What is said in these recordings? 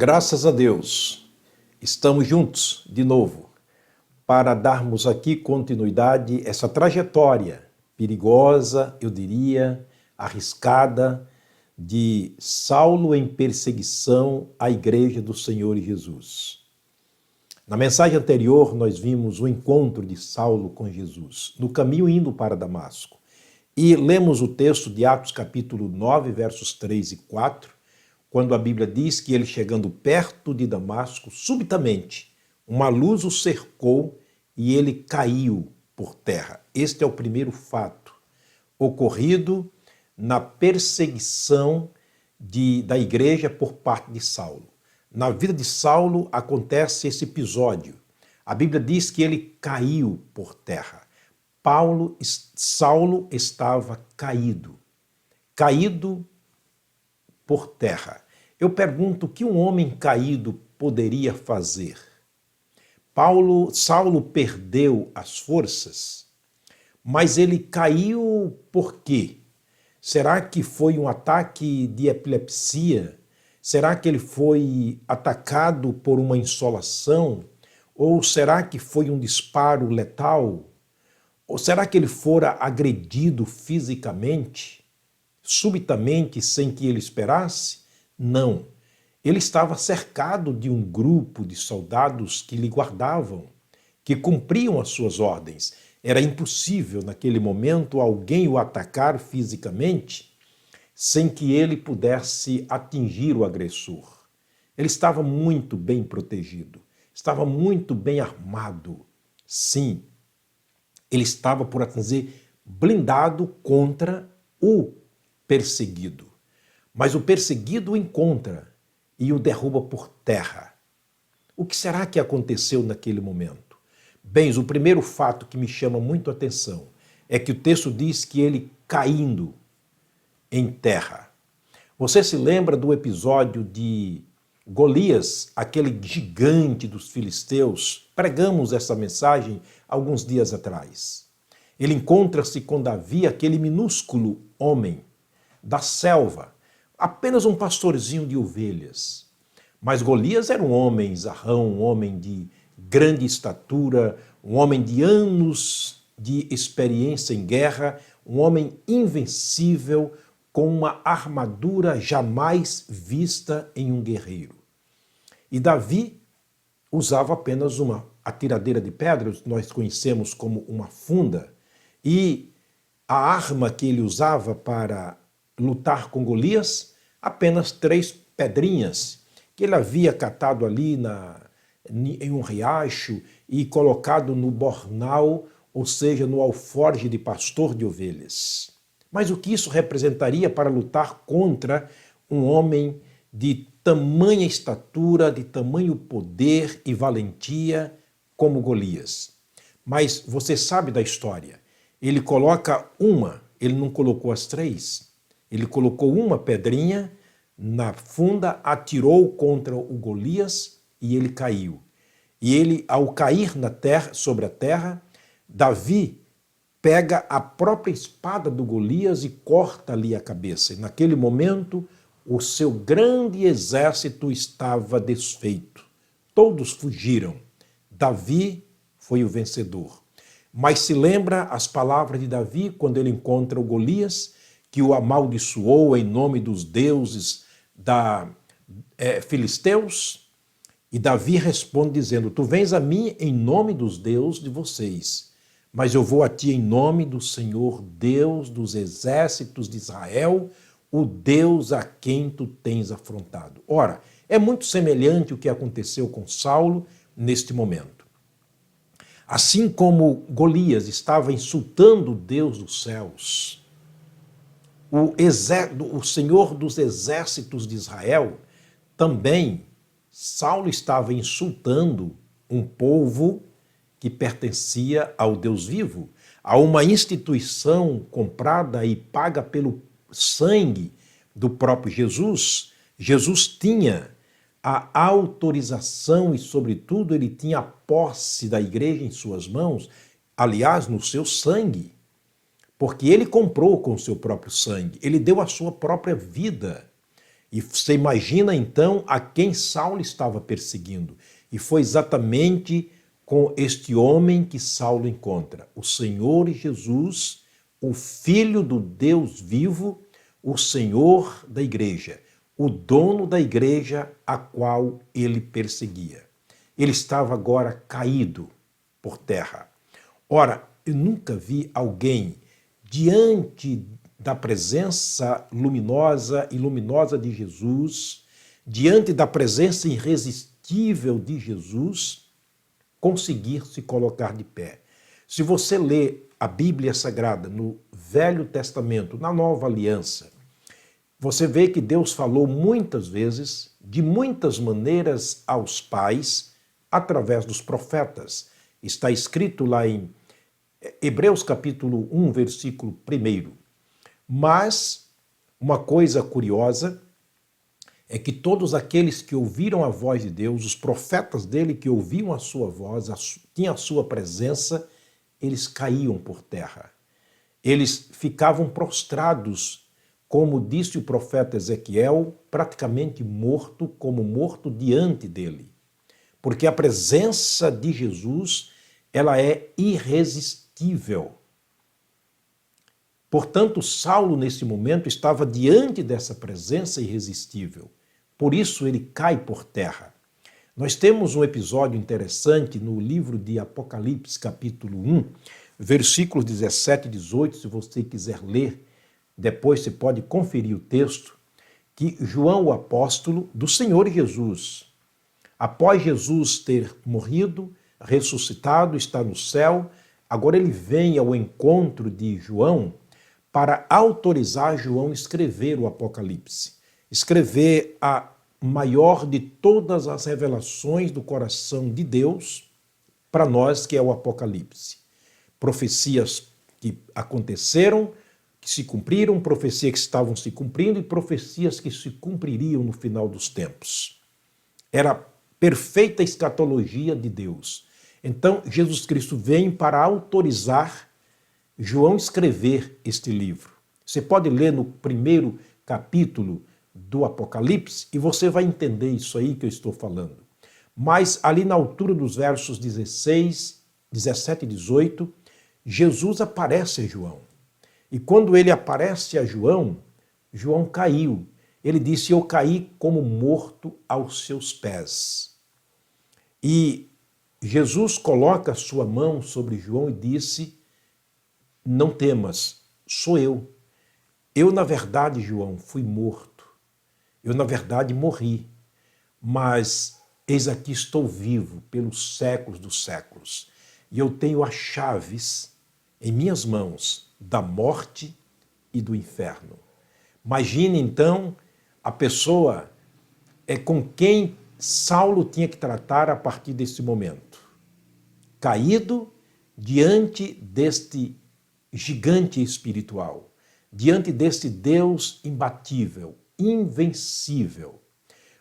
Graças a Deus, estamos juntos de novo para darmos aqui continuidade a essa trajetória perigosa, eu diria, arriscada, de Saulo em perseguição à Igreja do Senhor Jesus. Na mensagem anterior, nós vimos o encontro de Saulo com Jesus, no caminho indo para Damasco. E lemos o texto de Atos capítulo 9, versos 3 e 4, quando a Bíblia diz que ele, chegando perto de Damasco, subitamente uma luz o cercou e ele caiu por terra. Este é o primeiro fato ocorrido na perseguição da igreja por parte de Saulo. Na vida de Saulo acontece esse episódio. A Bíblia diz que ele caiu por terra. Saulo estava caído por terra. Eu pergunto, o que um homem caído poderia fazer? Saulo perdeu as forças, mas ele caiu por quê? Será que foi um ataque de epilepsia? Será que ele foi atacado por uma insolação? Ou será que foi um disparo letal? Ou será que ele fora agredido fisicamente, subitamente, sem que ele esperasse? Não. Ele estava cercado de um grupo de soldados que lhe guardavam, que cumpriam as suas ordens. Era impossível, naquele momento, alguém o atacar fisicamente sem que ele pudesse atingir o agressor. Ele estava muito bem protegido, estava muito bem armado. Sim, ele estava, por assim dizer, blindado contra o perseguido. Mas o perseguido o encontra e o derruba por terra. O que será que aconteceu naquele momento? Bem, o primeiro fato que me chama muito a atenção é que o texto diz que ele caindo em terra. Você se lembra do episódio de Golias, aquele gigante dos filisteus? Pregamos essa mensagem alguns dias atrás. Ele encontra-se com Davi, aquele minúsculo homem da selva, apenas um pastorzinho de ovelhas. Mas Golias era um homem zarrão, um homem de grande estatura, um homem de anos de experiência em guerra, um homem invencível, com uma armadura jamais vista em um guerreiro. E Davi usava apenas uma atiradeira de pedras, nós conhecemos como uma funda, e a arma que ele usava para lutar com Golias, apenas 3 pedrinhas que ele havia catado ali em um riacho e colocado no bornal, ou seja, no alforje de pastor de ovelhas. Mas o que isso representaria para lutar contra um homem de tamanha estatura, de tamanho poder e valentia como Golias? Mas você sabe da história. Ele coloca ele não colocou as 3. Ele colocou uma pedrinha na funda, atirou contra o Golias e ele caiu. E ele, ao cair na terra, sobre a terra, Davi pega a própria espada do Golias e corta-lhe a cabeça. E naquele momento, o seu grande exército estava desfeito. Todos fugiram. Davi foi o vencedor. Mas se lembra as palavras de Davi quando ele encontra o Golias, que o amaldiçoou em nome dos deuses filisteus? E Davi responde dizendo, tu vens a mim em nome dos deuses de vocês, mas eu vou a ti em nome do Senhor, Deus dos exércitos de Israel, o Deus a quem tu tens afrontado. Ora, é muito semelhante o que aconteceu com Saulo neste momento. Assim como Golias estava insultando o Deus dos céus, o Senhor dos exércitos de Israel, também Saulo estava insultando um povo que pertencia ao Deus vivo, a uma instituição comprada e paga pelo sangue do próprio Jesus. Jesus tinha a autorização e, sobretudo, ele tinha a posse da igreja em suas mãos, aliás, no seu sangue, porque ele comprou com o seu próprio sangue, ele deu a sua própria vida. E você imagina então a quem Saulo estava perseguindo. E foi exatamente com este homem que Saulo encontra, o Senhor Jesus, o Filho do Deus vivo, o Senhor da igreja, o dono da igreja a qual ele perseguia. Ele estava agora caído por terra. Ora, eu nunca vi alguém diante da presença luminosa e luminosa de Jesus, diante da presença irresistível de Jesus, conseguir se colocar de pé. Se você lê a Bíblia Sagrada no Velho Testamento, na Nova Aliança, você vê que Deus falou muitas vezes, de muitas maneiras aos pais, através dos profetas. Está escrito lá em Hebreus capítulo 1, versículo 1. Mas uma coisa curiosa é que todos aqueles que ouviram a voz de Deus, os profetas dele que ouviam a sua voz, tinham a sua presença, eles caíam por terra. Eles ficavam prostrados, como disse o profeta Ezequiel, praticamente morto, como morto diante dele. Porque a presença de Jesus, ela é irresistível. Portanto, Saulo, nesse momento, estava diante dessa presença irresistível. Por isso, ele cai por terra. Nós temos um episódio interessante no livro de Apocalipse, capítulo 1, versículos 17 e 18, se você quiser ler, depois você pode conferir o texto, que João, o apóstolo do Senhor Jesus, após Jesus ter morrido, ressuscitado, está no céu, agora ele vem ao encontro de João para autorizar João a escrever o Apocalipse, escrever a maior de todas as revelações do coração de Deus para nós, que é o Apocalipse. Profecias que aconteceram, que se cumpriram, profecias que estavam se cumprindo e profecias que se cumpririam no final dos tempos. Era perfeita escatologia de Deus. Então, Jesus Cristo vem para autorizar João escrever este livro. Você pode ler no primeiro capítulo do Apocalipse e você vai entender isso aí que eu estou falando. Mas ali na altura dos versos 16, 17 e 18, Jesus aparece a João. E quando ele aparece a João, João caiu. Ele disse, eu caí como morto aos seus pés. E Jesus coloca a sua mão sobre João e disse, não temas, sou eu. Eu, na verdade, João, fui morto. Eu, na verdade, morri. Mas eis aqui estou vivo pelos séculos dos séculos. E eu tenho as chaves em minhas mãos da morte e do inferno. Imagine, então, a pessoa com quem Saulo tinha que tratar a partir desse momento. Caído diante deste gigante espiritual, diante deste Deus imbatível, invencível.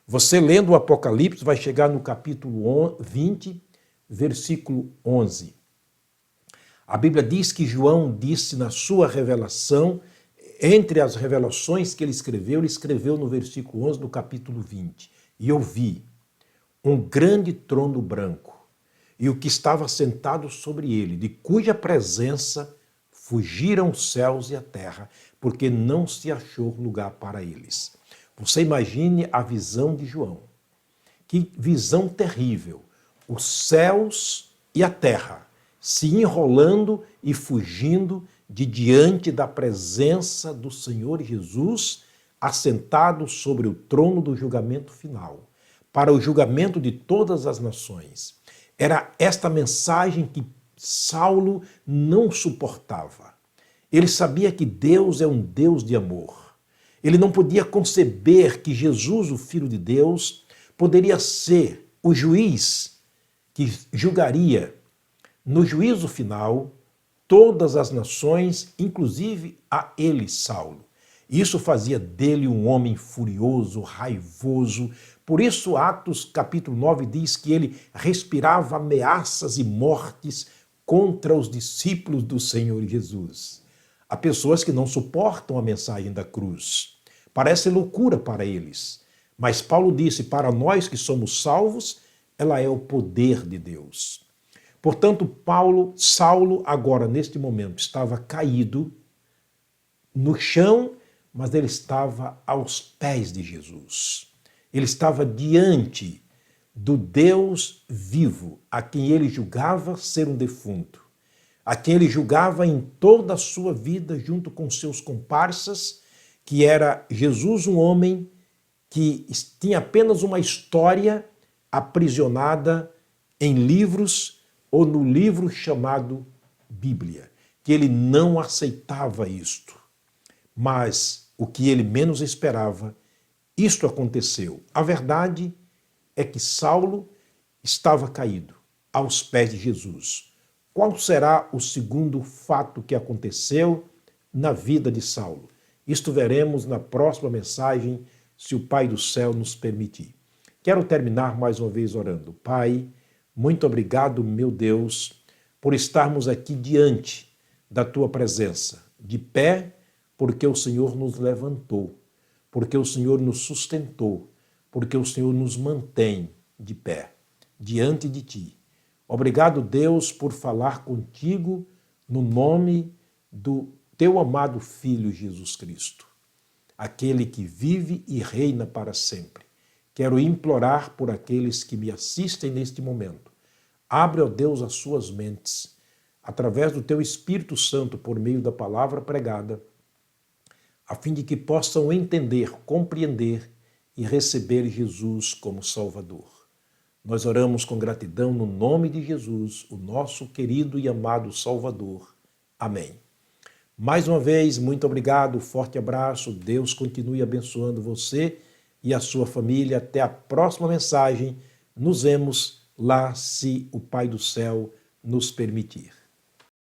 Você lendo o Apocalipse vai chegar no capítulo 20, versículo 11. A Bíblia diz que João disse na sua revelação, entre as revelações que ele escreveu no versículo 11 do capítulo 20. E eu vi um grande trono branco, e o que estava sentado sobre ele, de cuja presença fugiram os céus e a terra, porque não se achou lugar para eles. Você imagine a visão de João. Que visão terrível. Os céus e a terra se enrolando e fugindo de diante da presença do Senhor Jesus, assentado sobre o trono do julgamento final, para o julgamento de todas as nações. Era esta mensagem que Saulo não suportava. Ele sabia que Deus é um Deus de amor. Ele não podia conceber que Jesus, o Filho de Deus, poderia ser o juiz que julgaria no juízo final todas as nações, inclusive a ele, Saulo. Isso fazia dele um homem furioso, raivoso. Por isso, Atos capítulo 9 diz que ele respirava ameaças e mortes contra os discípulos do Senhor Jesus. Há pessoas que não suportam a mensagem da cruz, Parece loucura para eles. Mas Paulo disse, para nós que somos salvos, ela é o poder de Deus. Portanto, Saulo, agora, neste momento, estava caído no chão, mas ele estava aos pés de Jesus. Ele estava diante do Deus vivo, a quem ele julgava ser um defunto, a quem ele julgava em toda a sua vida, junto com seus comparsas, que era Jesus, um homem que tinha apenas uma história aprisionada em livros ou no livro chamado Bíblia, que ele não aceitava isto. Mas o que ele menos esperava, isto aconteceu. A verdade é que Saulo estava caído aos pés de Jesus. Qual será o segundo fato que aconteceu na vida de Saulo? Isto veremos na próxima mensagem, se o Pai do céu nos permitir. Quero terminar mais uma vez orando. Pai, muito obrigado, meu Deus, por estarmos aqui diante da Tua presença, de pé, porque o Senhor nos levantou, porque o Senhor nos sustentou, porque o Senhor nos mantém de pé, diante de Ti. Obrigado, Deus, por falar contigo no nome do Teu amado Filho Jesus Cristo, aquele que vive e reina para sempre. Quero implorar por aqueles que me assistem neste momento. Abre, ó Deus, as suas mentes, através do Teu Espírito Santo, por meio da palavra pregada, a fim de que possam entender, compreender e receber Jesus como Salvador. Nós oramos com gratidão no nome de Jesus, o nosso querido e amado Salvador. Amém. Mais uma vez, muito obrigado, forte abraço, Deus continue abençoando você e a sua família. Até a próxima mensagem, nos vemos lá se o Pai do céu nos permitir.